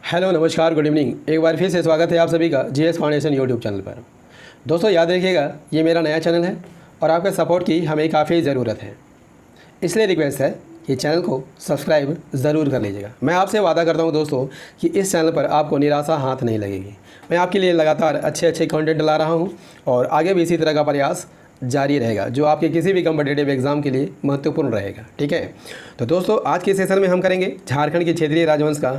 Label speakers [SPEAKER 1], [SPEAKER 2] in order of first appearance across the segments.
[SPEAKER 1] Hello नमस्कार good evening. एक बार फिर से स्वागत है आप सभी का जीएस फाउंडेशन यूट्यूब चैनल पर। दोस्तों याद रखिएगा ये मेरा नया चैनल है और आपके सपोर्ट की हमें काफ़ी ज़रूरत है, इसलिए रिक्वेस्ट है कि चैनल को सब्सक्राइब ज़रूर कर लीजिएगा। मैं आपसे वादा करता हूं दोस्तों कि इस चैनल पर आपको निराशा हाथ नहीं लगेगी। मैं आपके लिए लगातार अच्छे कंटेंट ला रहा हूं और आगे भी इसी तरह का प्रयास जारी रहेगा जो आपके किसी भी कॉम्पिटिटिव एग्ज़ाम के लिए महत्वपूर्ण रहेगा। ठीक है, तो दोस्तों आज के सेशन में हम करेंगे झारखंड के क्षेत्रीय राजवंश का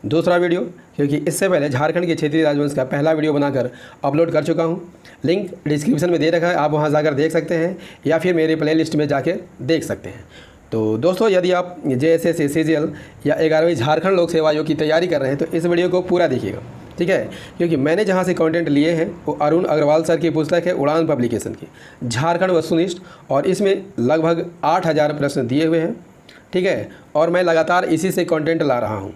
[SPEAKER 1] दूसरा वीडियो, क्योंकि इससे पहले झारखंड के क्षेत्रीय राजवंश का पहला वीडियो बनाकर अपलोड कर चुका हूं। लिंक डिस्क्रिप्शन में दे रखा है, आप वहां जाकर देख सकते हैं या फिर मेरे प्ले लिस्ट में जाकर देख सकते हैं। तो दोस्तों यदि आप JSS CGL या 11वीं झारखंड लोक सेवा आयोग की तैयारी कर रहे हैं तो इस वीडियो को पूरा देखिएगा। ठीक है, क्योंकि मैंने जहां से कंटेंट लिए हैं वो अरुण अग्रवाल सर की पुस्तक है उड़ान पब्लिकेशन की झारखंड वस्तुनिष्ठ, और इसमें लगभग 8000 प्रश्न दिए हुए हैं। ठीक है, और मैं लगातार इसी से कंटेंट ला रहा हूँ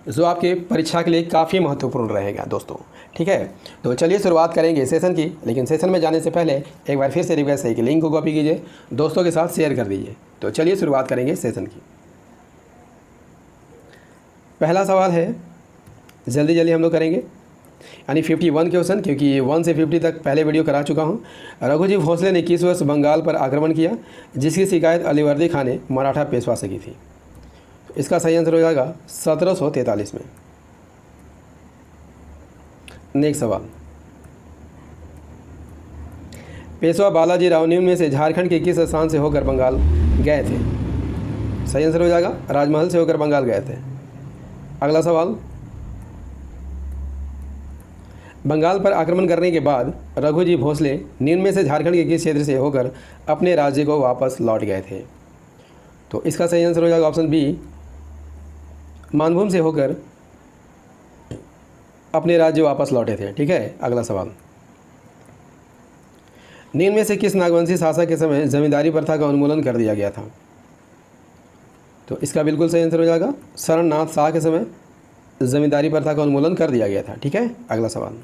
[SPEAKER 1] जो आपके परीक्षा के लिए काफ़ी महत्वपूर्ण रहेगा दोस्तों। ठीक है, तो चलिए शुरुआत करेंगे सेशन की, लेकिन सेशन में जाने से पहले एक बार फिर से रिक्वेस्ट है कि लिंक को कॉपी कीजिए, दोस्तों के साथ शेयर कर दीजिए। तो चलिए शुरुआत करेंगे सेशन की। पहला सवाल है, जल्दी हम लोग करेंगे, यानी 51 क्वेश्चन, क्योंकि 1 से 50 तक पहले वीडियो करा चुका हूँ। रघुजी भोसले ने किस वर्ष बंगाल पर आक्रमण किया जिसकी शिकायत अलीवर्दी खान ने मराठा पेशवा से की थी? तो इसका सही आंसर हो जाएगा 1743 में। नेक्स्ट सवाल, पेशवा बालाजी राव निम्न में से झारखंड के किस स्थान से होकर बंगाल गए थे? सही आंसर हो जाएगा राजमहल से होकर बंगाल गए थे। अगला सवाल, बंगाल पर आक्रमण करने के बाद रघुजी भोसले निम्न में से झारखंड के किस क्षेत्र से होकर अपने राज्य को वापस लौट गए थे? तो इसका सही आंसर हो जाएगा ऑप्शन बी, मानभूम से होकर अपने राज्य वापस लौटे थे। ठीक है, अगला सवाल, निम्न में से किस नागवंशी शासक के समय जमींदारी प्रथा का उन्मूलन कर दिया गया था? तो इसका बिल्कुल सही आंसर हो जाएगा शरणनाथ शाह के समय जमींदारी प्रथा का उन्मूलन कर दिया गया था। ठीक है, अगला सवाल,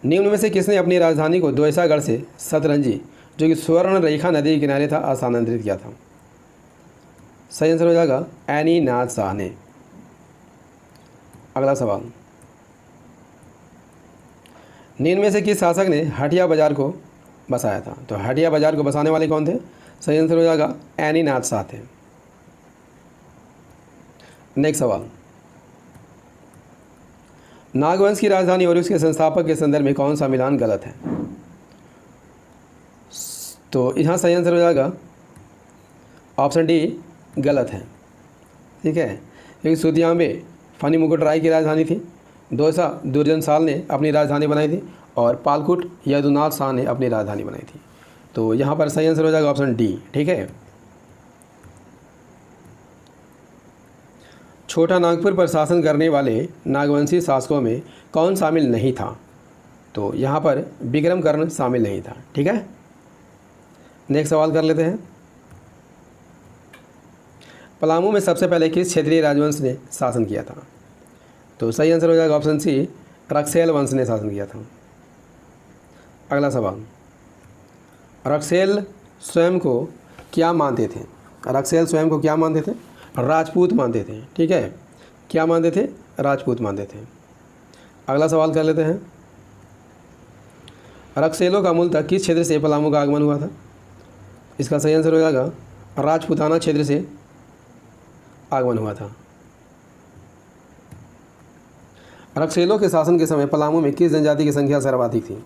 [SPEAKER 1] निम्न में से किसने अपनी राजधानी को दोयसागढ़ से सतरंजी, जो कि स्वर्ण रेखा नदी के किनारे था, स्थानांतरित किया था? सही आंसर हो जाएगा एनी नाथ शाह ने। अगला सवाल, निम्न में से किस शासक ने हटिया बाजार को बसाया था? तो हटिया बाजार को बसाने वाले कौन थे? सही आंसर हो जाएगा एनी नाथ शाह थे। नेक्स्ट सवाल, नागवंश की राजधानी और उसके संस्थापक के संदर्भ में कौन सा मिलान गलत है? तो यहाँ सही आंसर हो जाएगा ऑप्शन डी, गलत है। ठीक है, क्योंकि सुतियांबे फनी मुकुट राय की राजधानी थी, दोसा दुर्जन साल ने अपनी राजधानी बनाई थी, और पालकुट यदुनाथ शाह ने अपनी राजधानी बनाई थी। तो यहाँ पर सही आंसर हो जाएगा ऑप्शन डी। ठीक है, छोटा नागपुर पर शासन करने वाले नागवंशी शासकों में कौन शामिल नहीं था? तो यहाँ पर विक्रम कर्ण शामिल नहीं था। ठीक है, नेक्स्ट सवाल कर लेते हैं, पलामू में सबसे पहले किस क्षेत्रीय राजवंश ने शासन किया था? तो सही आंसर हो जाएगा ऑप्शन सी, रक्सेल वंश ने शासन किया था। अगला सवाल, रक्सेल स्वयं को क्या मानते थे? रक्सेल स्वयं को क्या मानते थे? राजपूत मानते थे। ठीक है, क्या मानते थे? राजपूत मानते थे। अगला सवाल कर लेते हैं, रक्सेलों का मूलतः किस क्षेत्र से पलामू का आगमन हुआ था? इसका सही आंसर हो जाएगा राजपूताना क्षेत्र से आगमन हुआ था। रक्सेलों के शासन के समय पलामू में किस जनजाति की संख्या सर्वाधिक थी?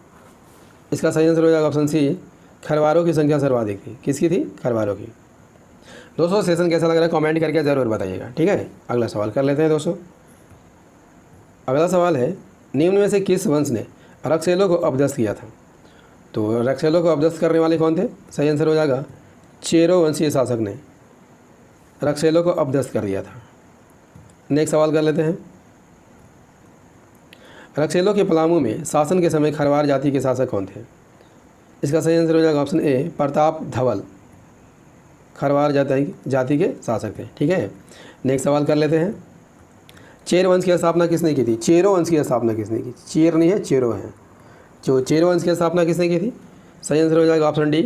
[SPEAKER 1] इसका सही आंसर हो जाएगा ऑप्शन सी, खरवारों की संख्या सर्वाधिक थी। किसकी थी? खरवारों की। दोस्तों सेशन कैसा लग रहा है कमेंट करके ज़रूर बताइएगा। ठीक है, अगला सवाल कर लेते हैं दोस्तों। अगला सवाल है, निम्न में से किस वंश ने रक्सेलों को अपदस्थ किया था? तो रक्सेलों को अपदस्थ करने वाले कौन थे? सही आंसर हो जाएगा चेरो वंशीय शासक ने रक्सेलों को अपदस्थ कर दिया था। नेक्स्ट सवाल कर लेते हैं, रक्सेलों के पलामू में शासन के समय खरवार जाति के शासक कौन थे? इसका सही आंसर हो जाएगा ऑप्शन ए, प्रताप धवल खरवार जाति के शासक थे। ठीक है, नेक्स्ट सवाल कर लेते हैं, चेर वंश की स्थापना किसने की थी? चेरो वंश की स्थापना किसने की? चेर नहीं है, चेरो है। जो चेरो वंश की स्थापना किसने की थी? सही आंसर हो जाएगा ऑप्शन डी,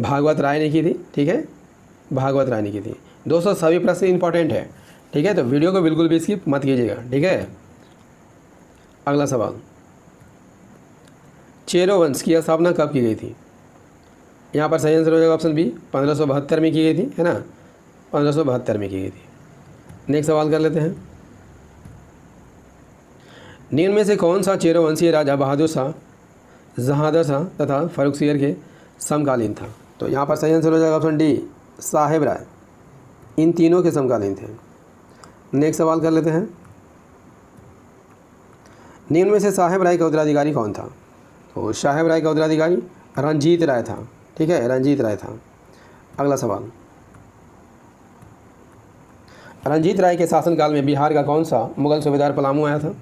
[SPEAKER 1] भागवत राय ने की थी। ठीक है, भागवत राय ने की थी। दोस्तों सभी प्रश्न इंपॉर्टेंट है, ठीक है, तो वीडियो को बिल्कुल भी स्किप मत कीजिएगा। ठीक है, अगला सवाल, चेरो वंश की स्थापना कब की गई थी? यहाँ पर सही आंसर हो जाएगा ऑप्शन बी, 1572 में की गई थी, है ना, 1572 में की गई थी। नेक्स्ट सवाल कर लेते हैं, निम्न में से कौन सा चेरो वंशीय राजा बहादुर शाह, जहांदर शाह तथा फर्रुखसियर के समकालीन था? तो यहाँ पर सही आंसर हो जाएगा ऑप्शन डी, साहेब राय, इन तीनों के समकालीन थे। नेक्स्ट सवाल कर लेते हैं, निम्न में से साहेब राय का उत्तराधिकारी कौन था? तो साहेब राय का उत्तराधिकारी रंजीत राय था। ठीक है, रंजीत राय था। अगला सवाल, रंजीत राय के शासनकाल में बिहार का कौन सा मुगल सूबेदार पलामू आया था?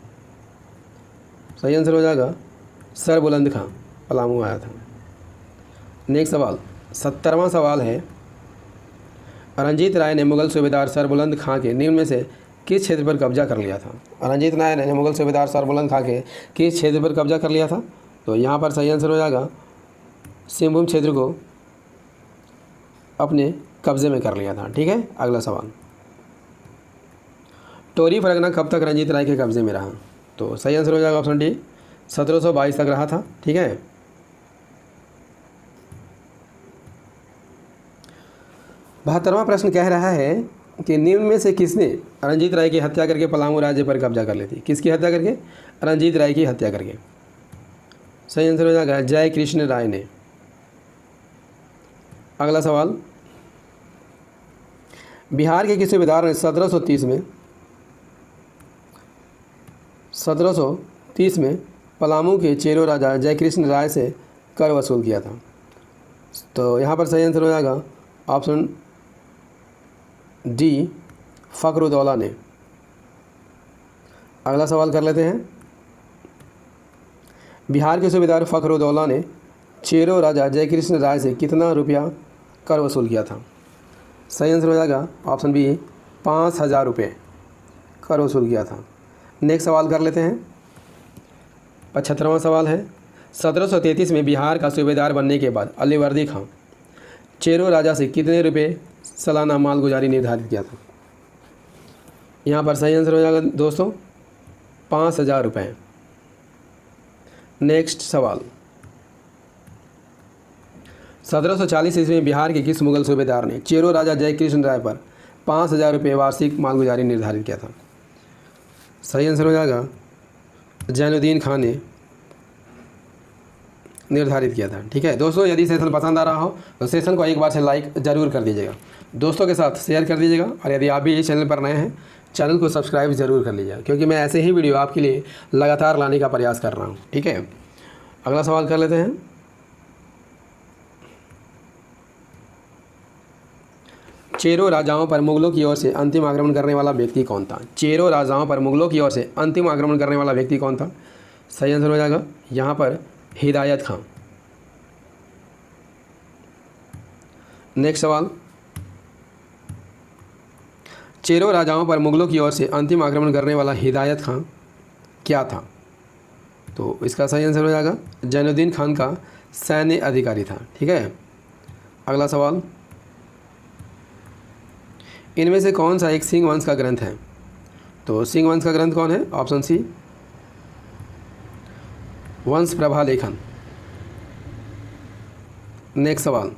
[SPEAKER 1] सही आंसर हो जाएगा सरबुलंद खां पलामू आया था। नेक्स्ट सवाल, 70वां सवाल है, रंजीत राय ने मुगल सूबेदार सरबुलंद खां के निम्न में से किस क्षेत्र पर कब्जा कर लिया था? रंजीत राय ने मुगल सूबेदार सरबुलंद खां के किस क्षेत्र पर कब्जा कर लिया था? तो यहाँ पर सही आंसर हो जाएगा सिंहभूम क्षेत्र को अपने कब्जे में कर लिया था। ठीक है, अगला सवाल, टोरी परगना कब तक रंजीत राय के कब्जे में रहा? तो सही आंसर हो जाएगा ऑप्शन डी, 1722 तक रहा था। ठीक है, 72वां प्रश्न कह रहा है कि निम्न में से किसने रंजीत राय की हत्या करके पलामू राज्य पर कब्जा कर ली थी? किसकी हत्या करके? रंजीत राय की हत्या करके। सही आंसर हो जाएगा जय कृष्ण राय ने। अगला सवाल, बिहार के किस सूबेदार ने 1730 में पलामू के चेरो राजा जयकृष्ण राय से कर वसूल किया था? तो यहाँ पर सही आंसर हो जाएगा ऑप्शन डी, फ़खरुद्दौला ने। अगला सवाल कर लेते हैं, बिहार के सूबेदार फ़खरुद्दौला ने चेरो राजा जयकृष्ण राय से कितना रुपया कर वसूल किया था? सही आंसर हो जाएगा ऑप्शन बी, 5000 रुपये कर वसूल किया था। नेक्स्ट सवाल कर लेते हैं, 75वां सवाल है, 1733 में बिहार का सूबेदार बनने के बाद अलीवर्दी खां चेरो राजा से कितने रुपये सालाना मालगुजारी निर्धारित किया था? यहाँ पर सही आंसर हो जाएगा दोस्तों 5000 रुपये। नेक्स्ट सवाल, 1740 ईस्वी में बिहार के किस मुगल सूबेदार ने चेरो राजा जयकृष्ण राय पर 5000 रुपये वार्षिक मालगुजारी निर्धारित किया था? सही आंसर हो जाएगा जैनुद्दीन खान ने निर्धारित किया था। ठीक है दोस्तों, यदि सेशन पसंद आ रहा हो तो सेशन को एक बार से लाइक ज़रूर कर दीजिएगा, दोस्तों के साथ शेयर कर दीजिएगा, और यदि आप भी इस चैनल पर नए हैं चैनल को सब्सक्राइब ज़रूर कर लीजिएगा, क्योंकि मैं ऐसे ही वीडियो आपके लिए लगातार लाने का प्रयास कर रहा हूँ। ठीक है, अगला सवाल कर लेते हैं, चेरो राजाओं पर मुगलों की ओर से अंतिम आक्रमण करने वाला व्यक्ति कौन था? चेरो राजाओं पर मुगलों की ओर से अंतिम आक्रमण करने वाला व्यक्ति कौन था? सही आंसर हो जाएगा यहाँ पर हिदायत खां। नेक्स्ट सवाल, चेरो राजाओं पर मुगलों की ओर से अंतिम आक्रमण करने वाला हिदायत खां क्या था? तो इसका सही आंसर हो जाएगा जैनुद्दीन खान का सैन्य अधिकारी था। ठीक है, अगला सवाल, इनमें से कौन सा एक सिंह वंश का ग्रंथ है? तो सिंह वंश का ग्रंथ कौन है? ऑप्शन सी, वंश प्रभा लेखन। नेक्स्ट सवाल,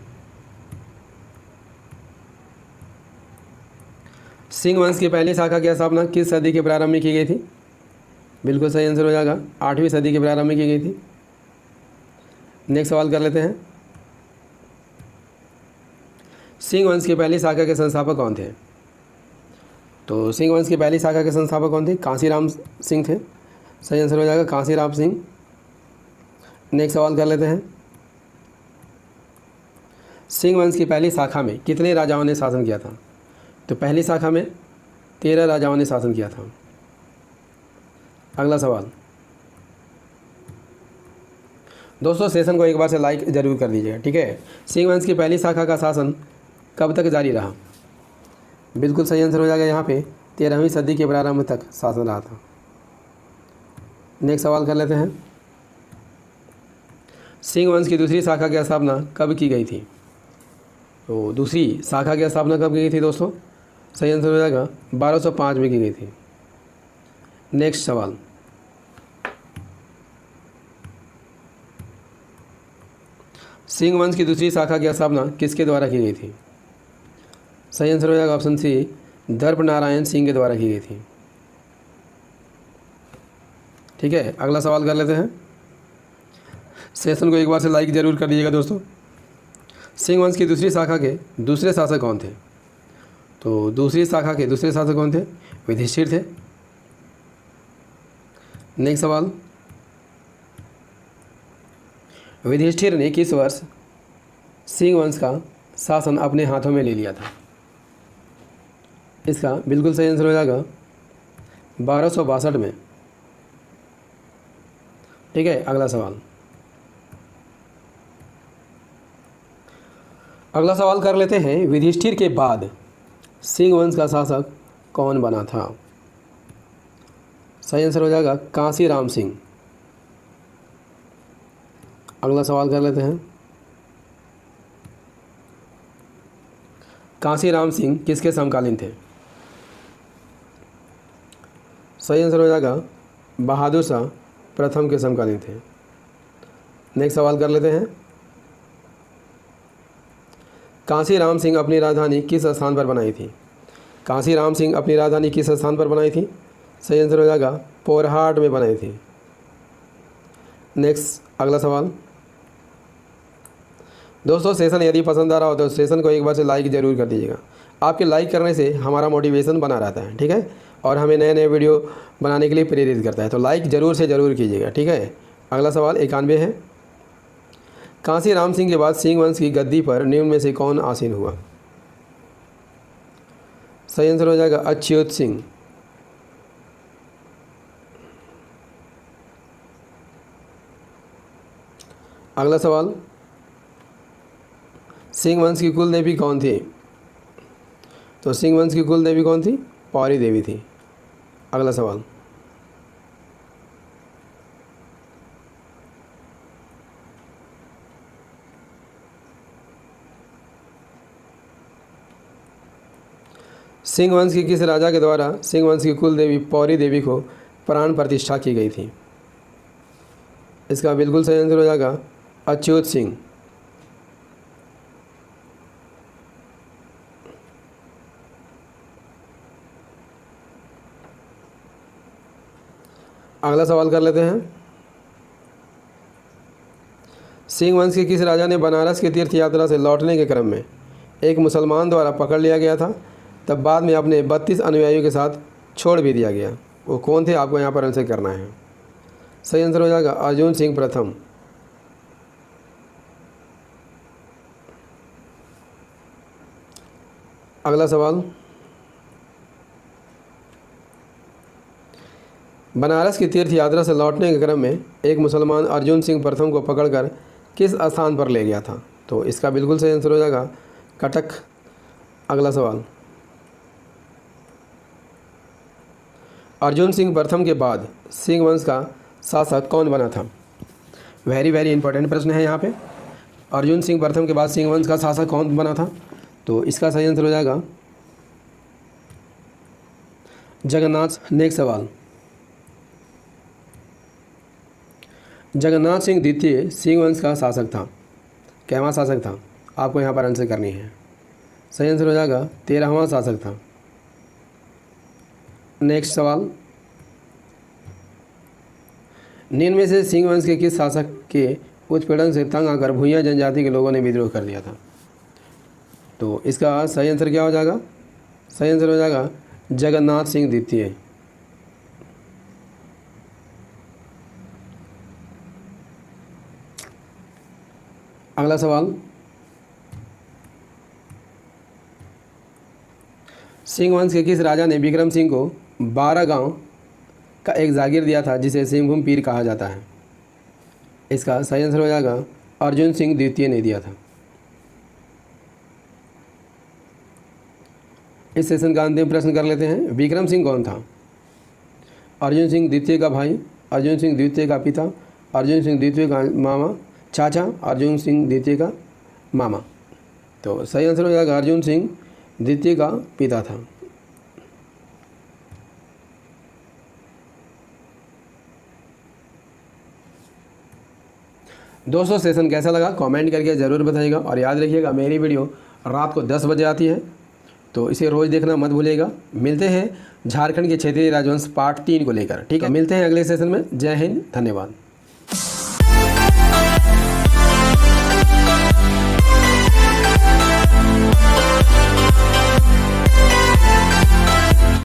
[SPEAKER 1] सिंह वंश की पहली शाखा की स्थापना किस सदी के प्रारंभ में की गई थी? बिल्कुल सही आंसर हो जाएगा 8वीं सदी के प्रारंभ में की गई थी। नेक्स्ट सवाल कर लेते हैं, सिंह वंश की पहली शाखा के संस्थापक कौन थे? तो सिंह वंश की पहली शाखा के संस्थापक कौन थे? कांसीराम सिंह थे। सही आंसर हो जाएगा कांसीराम सिंह। नेक्स्ट सवाल कर लेते हैं, सिंह वंश की पहली शाखा में कितने राजाओं ने शासन किया था? तो पहली शाखा में 13 राजाओं ने शासन किया था। अगला सवाल, दोस्तों सेशन को एक बार से लाइक ज़रूर कर दीजिएगा। ठीक है, सिंह वंश की पहली शाखा का शासन कब तक जारी रहा? बिल्कुल सही आंसर हो जाएगा यहाँ पे 13वीं सदी के प्रारंभ तक शासन रहा था। नेक्स्ट सवाल कर लेते हैं, सिंह वंश की दूसरी शाखा की स्थापना कब की गई थी? तो दूसरी शाखा की स्थापना कब की गई थी दोस्तों? सही आंसर हो जाएगा 1205 में की गई थी। नेक्स्ट सवाल, सिंह वंश की दूसरी शाखा की स्थापना किसके द्वारा की गई थी? सही आंसर हो जाएगा ऑप्शन सी, दर्प नारायण सिंह के द्वारा की गई थी। ठीक है, अगला सवाल कर लेते हैं। सेशन को एक बार से लाइक ज़रूर कर दीजिएगा दोस्तों। सिंह वंश की दूसरी शाखा के दूसरे शासक कौन थे? तो दूसरी शाखा के दूसरे शासक कौन थे? युधिष्ठिर थे। नेक्स्ट सवाल, युधिष्ठिर ने किस वर्ष सिंह वंश का शासन अपने हाथों में ले लिया था? इसका बिल्कुल सही आंसर हो जाएगा 1262 में। ठीक है, अगला सवाल। अगला सवाल कर लेते हैं, युधिष्ठिर के बाद सिंह वंश का शासक कौन बना था? सही आंसर हो जाएगा कांसीराम सिंह। अगला सवाल कर लेते हैं, कांसीराम सिंह किसके समकालीन थे? सही आंसर हो जाएगा बहादुर शाह प्रथम के समकालीन थे। नेक्स्ट सवाल कर लेते हैं, कांसीराम सिंह अपनी राजधानी किस स्थान पर बनाई थी? कांसीराम सिंह अपनी राजधानी किस स्थान पर बनाई थी? सही आंसर हो जाएगा पोरहाट में बनाई थी। नेक्स्ट अगला सवाल। दोस्तों सेशन यदि पसंद आ रहा हो तो सेशन को एक बार से लाइक ज़रूर कर दीजिएगा। आपके लाइक करने से हमारा मोटिवेशन बना रहता है, ठीक है, और हमें नए नए वीडियो बनाने के लिए प्रेरित करता है। तो लाइक ज़रूर से ज़रूर कीजिएगा, ठीक है। अगला सवाल 91 है, कांसीराम सिंह के बाद सिंह वंश की गद्दी पर निम्न में से कौन आसीन हुआ? सही आंसर हो जाएगा अच्युत सिंह। अगला सवाल, सिंह वंश की कुल देवी कौन थी? तो सिंह वंश की कुल देवी कौन थी? पौरी देवी थी। अगला सवाल, सिंह वंश के किस राजा के द्वारा सिंह वंश की कुल देवी पौरी देवी को प्राण प्रतिष्ठा की गई थी? इसका बिल्कुल सही आंसर हो जाएगा अच्युत सिंह। अगला सवाल कर लेते हैं, सिंह वंश के किस राजा ने बनारस की तीर्थ यात्रा से लौटने के क्रम में एक मुसलमान द्वारा पकड़ लिया गया था, तब बाद में अपने 32 अनुयायियों के साथ छोड़ भी दिया गया? वो कौन थे? आपको यहाँ पर आंसर करना है। सही आंसर हो जाएगा अर्जुन सिंह प्रथम। अगला सवाल, बनारस की तीर्थ यात्रा से लौटने के क्रम में एक मुसलमान अर्जुन सिंह प्रथम को पकड़कर किस स्थान पर ले गया था? तो इसका बिल्कुल सही आंसर हो जाएगा कटक। अगला सवाल, अर्जुन सिंह प्रथम के बाद सिंह वंश का शासक कौन बना था? वेरी वेरी इंपॉर्टेंट प्रश्न है यहाँ पे। अर्जुन सिंह प्रथम के बाद सिंह वंश का शासक कौन बना था? तो इसका सही आंसर हो जाएगा जगन्नाथ। नेक्स्ट सवाल, जगन्नाथ सिंह द्वितीय सिंह वंश का शासक था, कैवां शासक था? आपको यहाँ पर आंसर करनी है। सही आंसर हो जाएगा 13वां शासक था। नेक्स्ट सवाल, निम्न में से सिंह वंश के किस शासक के उत्पीड़न से तंग आकर भूइयां जनजाति के लोगों ने विद्रोह कर दिया था? तो इसका सही आंसर क्या हो जाएगा? सही आंसर हो जाएगा जगन्नाथ सिंह द्वितीय। अगला सवाल, सिंह वंश के किस राजा ने विक्रम सिंह को 12 गांव का एक जागीर दिया था जिसे सिंहभूम पीर कहा जाता है? इसका सही आंसर हो जाएगा अर्जुन सिंह द्वितीय ने दिया था। इस सेशन का अंतिम प्रश्न कर लेते हैं, विक्रम सिंह कौन था? अर्जुन सिंह द्वितीय का भाई, अर्जुन सिंह द्वितीय का पिता, अर्जुन सिंह द्वितीय का मामा चाचा, अर्जुन सिंह द्वितीय का मामा। तो सही आंसर हो जाएगा अर्जुन सिंह द्वितीय का पिता था। दोस्तों सेशन कैसा लगा कमेंट करके ज़रूर बताइएगा, और याद रखिएगा मेरी वीडियो रात को 10 बजे आती है, तो इसे रोज़ देखना मत भूलिएगा। मिलते हैं झारखंड के क्षेत्रीय राजवंश पार्ट 3 को लेकर, ठीक है। मिलते हैं अगले सेशन में। जय हिंद, धन्यवाद।